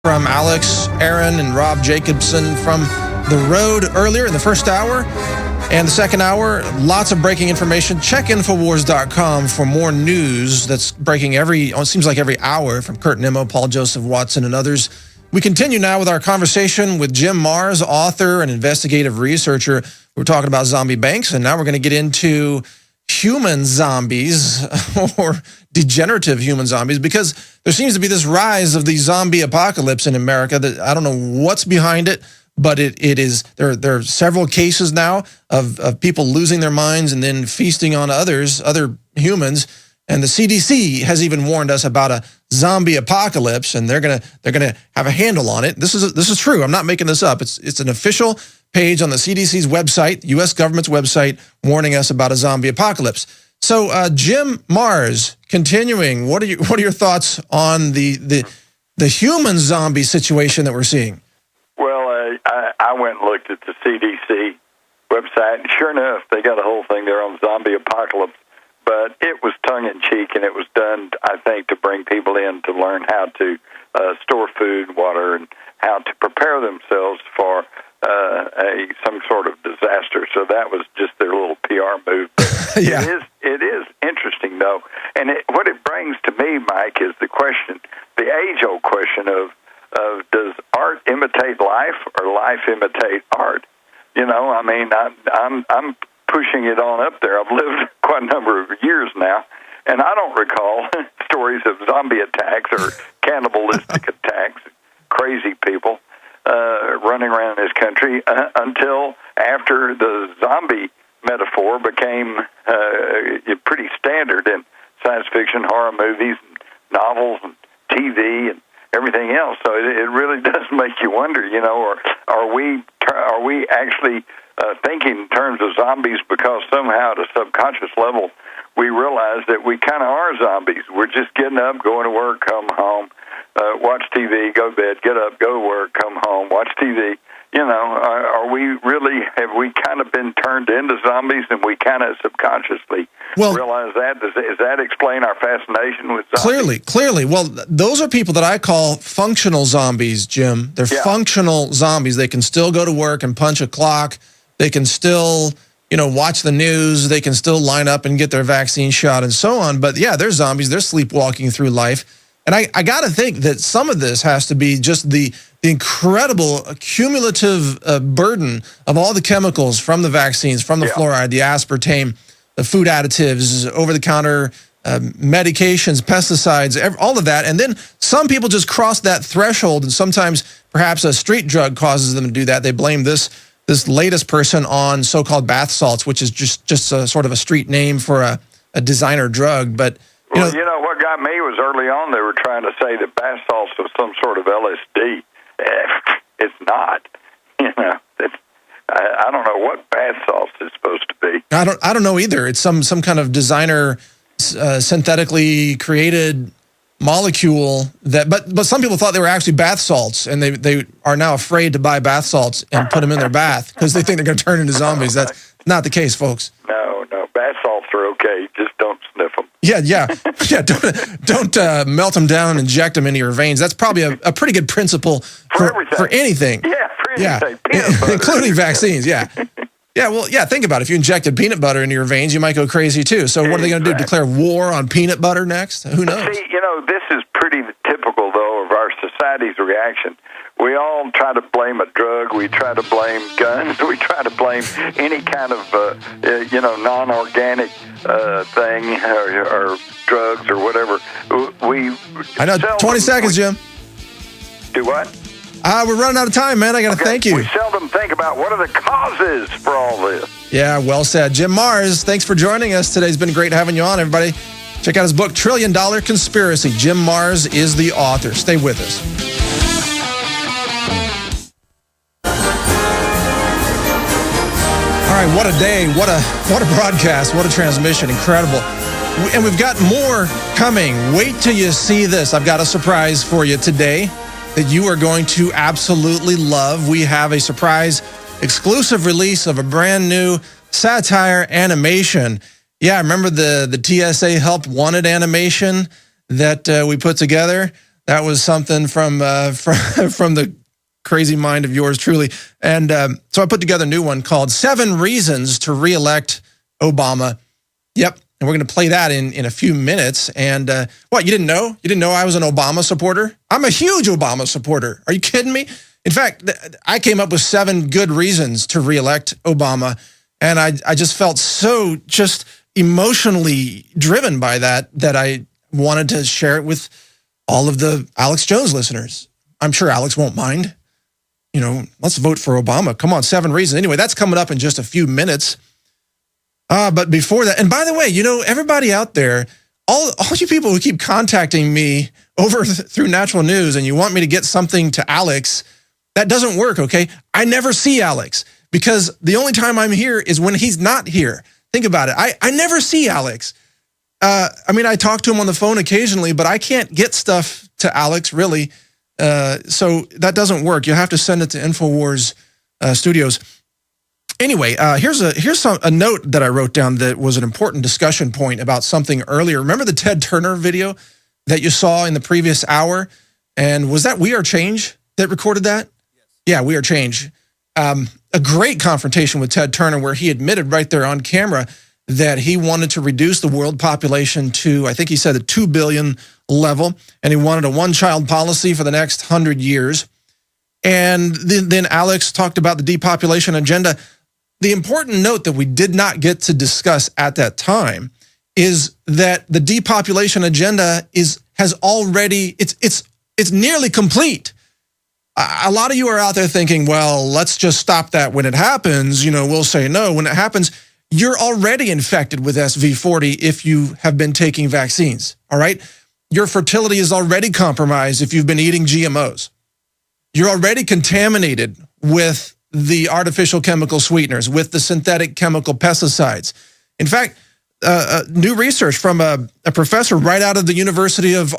From Alex, Aaron, and Rob Jacobson from the road earlier in the first hour. And the second hour, lots of breaking information. Check Infowars.com for more news that's breaking it seems like every hour from Kurt Nimmo, Paul Joseph Watson, and others. We continue now with our conversation with Jim Marrs, author and investigative researcher. We're talking about zombie banks, and now we're going to get into human zombies or degenerative human zombies, because there seems to be this rise of the zombie apocalypse in America that I don't know what's behind it, but there are several cases now of people losing their minds and then feasting on other humans. And the CDC has even warned us about a zombie apocalypse, and they're gonna have a handle on it. This is true. I'm not making this up. It's an official page on the CDC's website, U.S. government's website, warning us about a zombie apocalypse. So, Jim Marrs, continuing, what are your thoughts on the human zombie situation that we're seeing? Well, I went and looked at the CDC website, and sure enough, they got a whole thing there on zombie apocalypse. But it was tongue-in-cheek, and it was done, I think, to bring people in to learn how to store food, water, and how to prepare themselves for some sort of disaster. So that was just their little PR move. Yeah. It is interesting, though. And what it brings to me, Mike, is the question, the age-old question of does art imitate life or life imitate art? You know, I mean, I'm pushing it on up there. I've lived quite a number of years now, and I don't recall stories of zombie attacks or cannibalistic attacks, crazy people running around this country until after the zombie metaphor became pretty standard in science fiction, horror movies, and novels, and TV, and everything else. So it really does make you wonder, you know, or are we actually thinking in terms of zombies because somehow at a subconscious level we realize that we kind of are zombies. We're just getting up, going to work, come home, watch TV, go to bed, get up, go to work, come home, watch TV. You know, have we kind of been turned into zombies, and we kind of subconsciously realize that? Does that explain our fascination with zombies? Clearly. Well, those are people that I call functional zombies, Jim. They're functional zombies. They can still go to work and punch a clock. They can still, watch the news. They can still line up and get their vaccine shot and so on. But yeah, they're zombies. They're sleepwalking through life. And I got to think that some of this has to be just the incredible cumulative burden of all the chemicals from the vaccines, from the fluoride, the aspartame, the food additives, over-the-counter medications, pesticides, all of that. And then some people just cross that threshold, and sometimes perhaps a street drug causes them to do that. They blame this latest person on so-called bath salts, which is just a sort of a street name for a designer drug. But what got me was early on they were trying to say that bath salts was some sort of LSD. It's not. I don't know what bath salts is supposed to be. I don't know either. It's some kind of designer synthetically created molecule but some people thought they were actually bath salts, and they are now afraid to buy bath salts and put them in their bath because they think they're going to turn into zombies. That's not the case, folks. No. Bath salts are okay. Just don't sniff them. Yeah. Don't melt them down and inject them into your veins. That's probably a pretty good principle for anything. Yeah, for anything. Yeah, including vaccines. Yeah. Think about it. If you injected peanut butter into your veins, you might go crazy too. So what are they going to do? Declare war on peanut butter next? Who knows? See, this is pretty typical, though, of our society's reaction. We all try to blame a drug. We try to blame guns. We try to blame any kind of, non-organic thing or drugs or whatever. I know. 20 seconds, Jim. Do what? We're running out of time, man. I got to thank you. We seldom think about what are the causes for all this. Yeah, well said. Jim Marrs, thanks for joining us today. It's been great having you on, everybody. Check out his book, $1 Trillion Conspiracy. Jim Marrs is the author. Stay with us. All right, what a day, what a broadcast, what a transmission, incredible. And we've got more coming. Wait till you see this. I've got a surprise for you today that you are going to absolutely love. We have a surprise exclusive release of a brand new satire animation. Yeah, remember the TSA Help Wanted animation that we put together? That was something from the crazy mind of yours truly. And so I put together a new one called 7 Reasons to Re-elect Obama. Yep. And we're going to play that in a few minutes. And what, you didn't know? You didn't know I was an Obama supporter? I'm a huge Obama supporter. Are you kidding me? In fact, I came up with 7 good reasons to re-elect Obama. And I just felt so just emotionally driven by that I wanted to share it with all of the Alex Jones listeners. I'm sure Alex won't mind. You know, let's vote for Obama. Come on, 7 reasons. Anyway, that's coming up in just a few minutes. But before that, and by the way, you know, everybody out there, all you people who keep contacting me over through Natural News and you want me to get something to Alex, that doesn't work, okay? I never see Alex because the only time I'm here is when he's not here. Think about it. I never see Alex. I mean, I talk to him on the phone occasionally, but I can't get stuff to Alex, really. So that doesn't work. You have to send it to InfoWars Studios. Anyway, here's a note that I wrote down that was an important discussion point about something earlier. Remember the Ted Turner video that you saw in the previous hour? And was that We Are Change that recorded that? Yes. Yeah, We Are Change. A great confrontation with Ted Turner where he admitted right there on camera that he wanted to reduce the world population to, I think he said, the 2 billion level, and he wanted a one-child policy for the next 100 years. And then Alex talked about the depopulation agenda. The important note that we did not get to discuss at that time is that the depopulation agenda has already, it's nearly complete. A lot of you are out there thinking, well, let's just stop that when it happens. You know, we'll say no when it happens. You're already infected with SV40 if you have been taking vaccines, all right? Your fertility is already compromised if you've been eating GMOs. You're already contaminated with the artificial chemical sweeteners, with the synthetic chemical pesticides. In fact, new research from a professor right out of the University of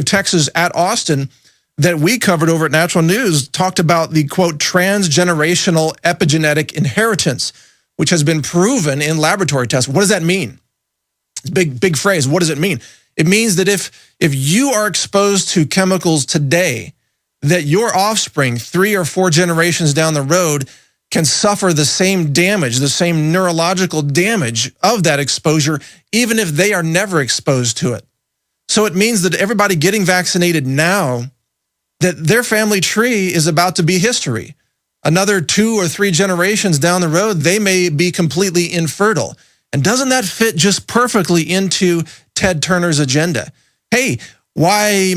Texas at Austin that we covered over at Natural News talked about the, quote, transgenerational epigenetic inheritance, which has been proven in laboratory tests. What does that mean? It's a big phrase. What does it mean? It means that if you are exposed to chemicals today, that your offspring 3 or 4 generations down the road can suffer the same damage, the same neurological damage of that exposure, even if they are never exposed to it. So it means that everybody getting vaccinated now, that their family tree is about to be history. Another 2 or 3 generations down the road, they may be completely infertile. And doesn't that fit just perfectly into Ted Turner's agenda? Hey, why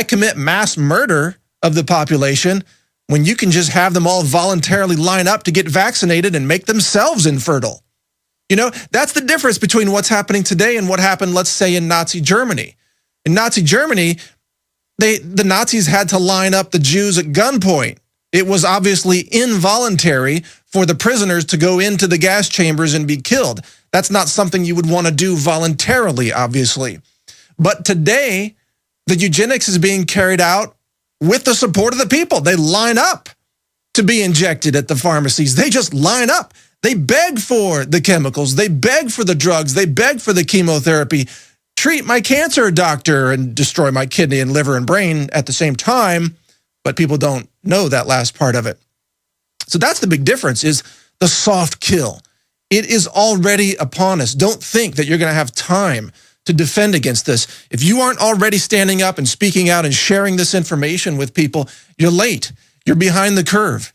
commit mass murder of the population when you can just have them all voluntarily line up to get vaccinated and make themselves infertile? You know, that's the difference between what's happening today and what happened, let's say, in Nazi Germany. In Nazi Germany, the Nazis had to line up the Jews at gunpoint. It was obviously involuntary for the prisoners to go into the gas chambers and be killed. That's not something you would want to do voluntarily, obviously. But today, the eugenics is being carried out with the support of the people. They line up to be injected at the pharmacies. They just line up. They beg for the chemicals. They beg for the drugs. They beg for the chemotherapy. Treat my cancer, doctor, and destroy my kidney and liver and brain at the same time. But people don't know that last part of it. So that's the big difference, is the soft kill. It is already upon us. Don't think that you're going to have time to defend against this. If you aren't already standing up and speaking out and sharing this information with people, you're late. You're behind the curve.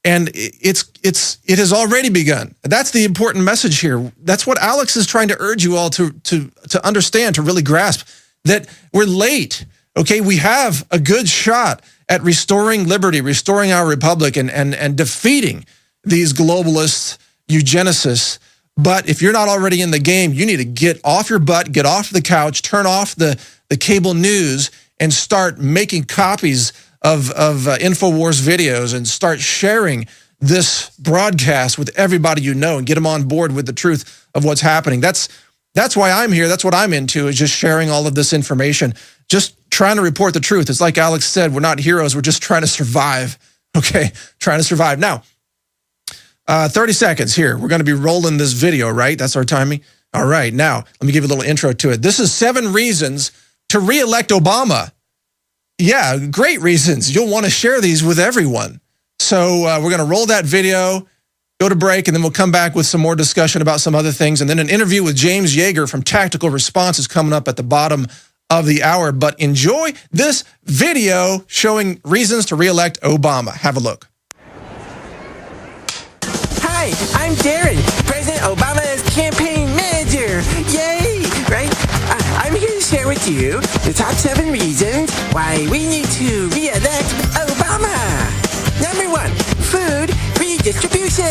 And it has already begun. That's the important message here. That's what Alex is trying to urge you all to understand, to really grasp, that we're late. Okay, we have a good shot at restoring liberty, restoring our republic, and defeating these globalist eugenicists. But if you're not already in the game, you need to get off your butt, get off the couch, turn off the cable news, and start making copies of InfoWars videos and start sharing this broadcast with everybody you know and get them on board with the truth of what's happening. That's why I'm here. That's what I'm into, is just sharing all of this information, just trying to report the truth. It's like Alex said, we're not heroes. We're just trying to survive, okay? Trying to survive. Now, 30 seconds here. We're going to be rolling this video, right? That's our timing. All right. Now, let me give you a little intro to it. This is 7 reasons to re-elect Obama. Yeah, great reasons. You'll want to share these with everyone. So we're going to roll that video, go to break, and then we'll come back with some more discussion about some other things. And then an interview with James Yeager from Tactical Response is coming up at the bottom of the hour. But enjoy this video showing reasons to re-elect Obama. Have a look. Hi, I'm Darren, President Obama's campaign manager. Yay, right? I'm here to share with you the top 7 reasons why we need to re-elect Obama. Number 1, food redistribution.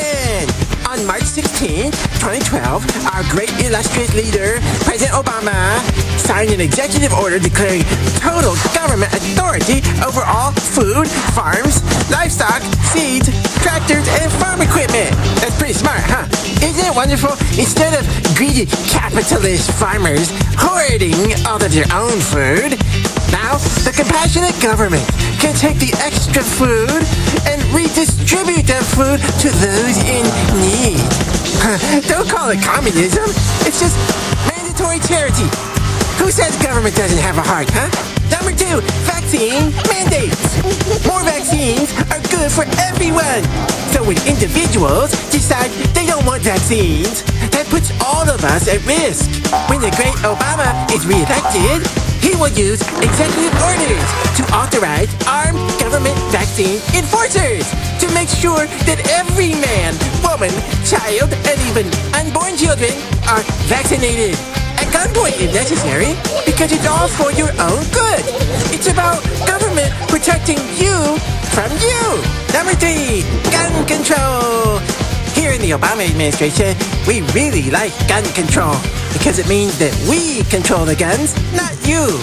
On March 16, 2012, our great illustrious leader, President Obama, signed an executive order declaring total government authority over all food, farms, livestock, seeds, tractors, and farm equipment. That's pretty smart, huh? Isn't it wonderful? Instead of greedy capitalist farmers hoarding all of their own food, now the compassionate government can take the extra food and redistribute that food to those in need. Don't call it communism. It's just mandatory charity. Who says government doesn't have a heart, huh? Number 2, vaccine mandates. More vaccines are good for everyone. So when individuals decide they don't want vaccines, that puts all of us at risk. When the great Obama is re-elected, he will use executive orders to authorize armed government vaccine enforcers to make sure that every man, woman, child, and even unborn children are vaccinated. At gunpoint if necessary, because it's all for your own good. It's about government protecting you from you. Number 3, gun control. Here in the Obama administration, we really like gun control because it means that we control the guns, not you.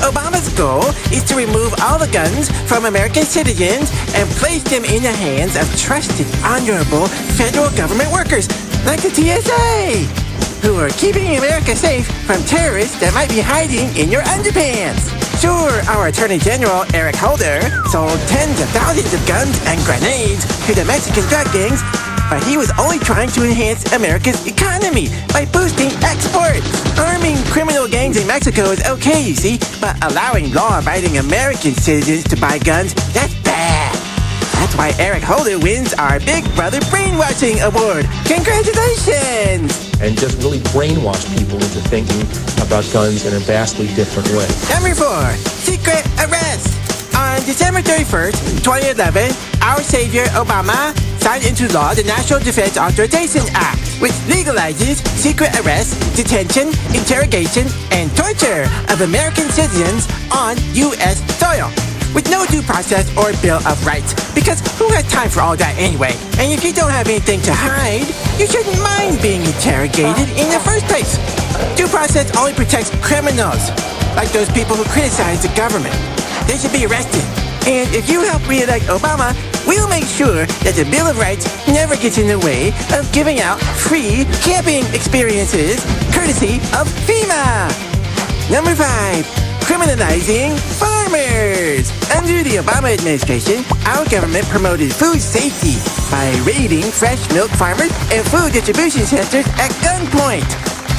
Obama's goal is to remove all the guns from American citizens and place them in the hands of trusted, honorable federal government workers like the TSA, who are keeping America safe from terrorists that might be hiding in your underpants. Sure, our Attorney General, Eric Holder, sold tens of thousands of guns and grenades to the Mexican drug gangs, but he was only trying to enhance America's economy by boosting exports. Arming criminal gangs in Mexico is okay, you see, but allowing law-abiding American citizens to buy guns, that's bad. That's why Eric Holder wins our Big Brother Brainwashing Award. Congratulations! And just really brainwash people into thinking about guns in a vastly different way. Number 4, secret arrest. On December 31st, 2011, our savior Obama signed into law the National Defense Authorization Act, which legalizes secret arrest, detention, interrogation, and torture of American citizens on U.S. soil, with no due process or Bill of Rights, because who has time for all that anyway? And if you don't have anything to hide, you shouldn't mind being interrogated in the first place. Due process only protects criminals, like those people who criticize the government. They should be arrested. And if you help re-elect Obama, we'll make sure that the Bill of Rights never gets in the way of giving out free camping experiences, courtesy of FEMA. Number 5, criminalizing farmers. Under the Obama administration, our government promoted food safety by raiding fresh milk farmers and food distribution centers at gunpoint.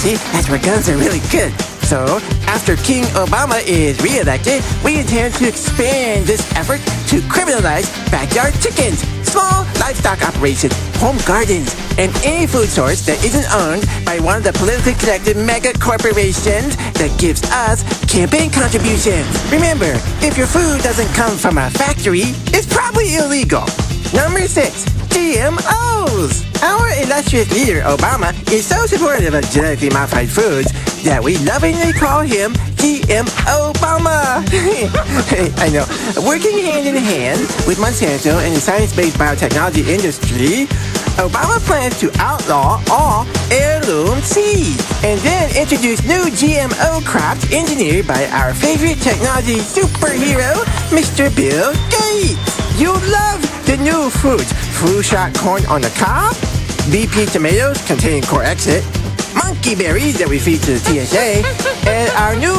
See, that's where guns are really good. So, after King Obama is re-elected, we intend to expand this effort to criminalize backyard chickens, small livestock operations, home gardens, and any food source that isn't owned by one of the politically connected mega corporations that gives us campaign contributions. Remember, if your food doesn't come from a factory, it's probably illegal. Number 6, GMOs. Our illustrious leader, Obama, is so supportive of genetically modified foods that we lovingly call him GM-Obama. I know. Working hand in hand with Monsanto and the science-based biotechnology industry, Obama plans to outlaw all heirloom seeds and then introduce new GMO crops engineered by our favorite technology superhero, Mr. Bill Gates. You'll love the new foods: flu-shot corn on the cob, BP tomatoes containing core exit, monkey berries that we feed to the TSA, and our new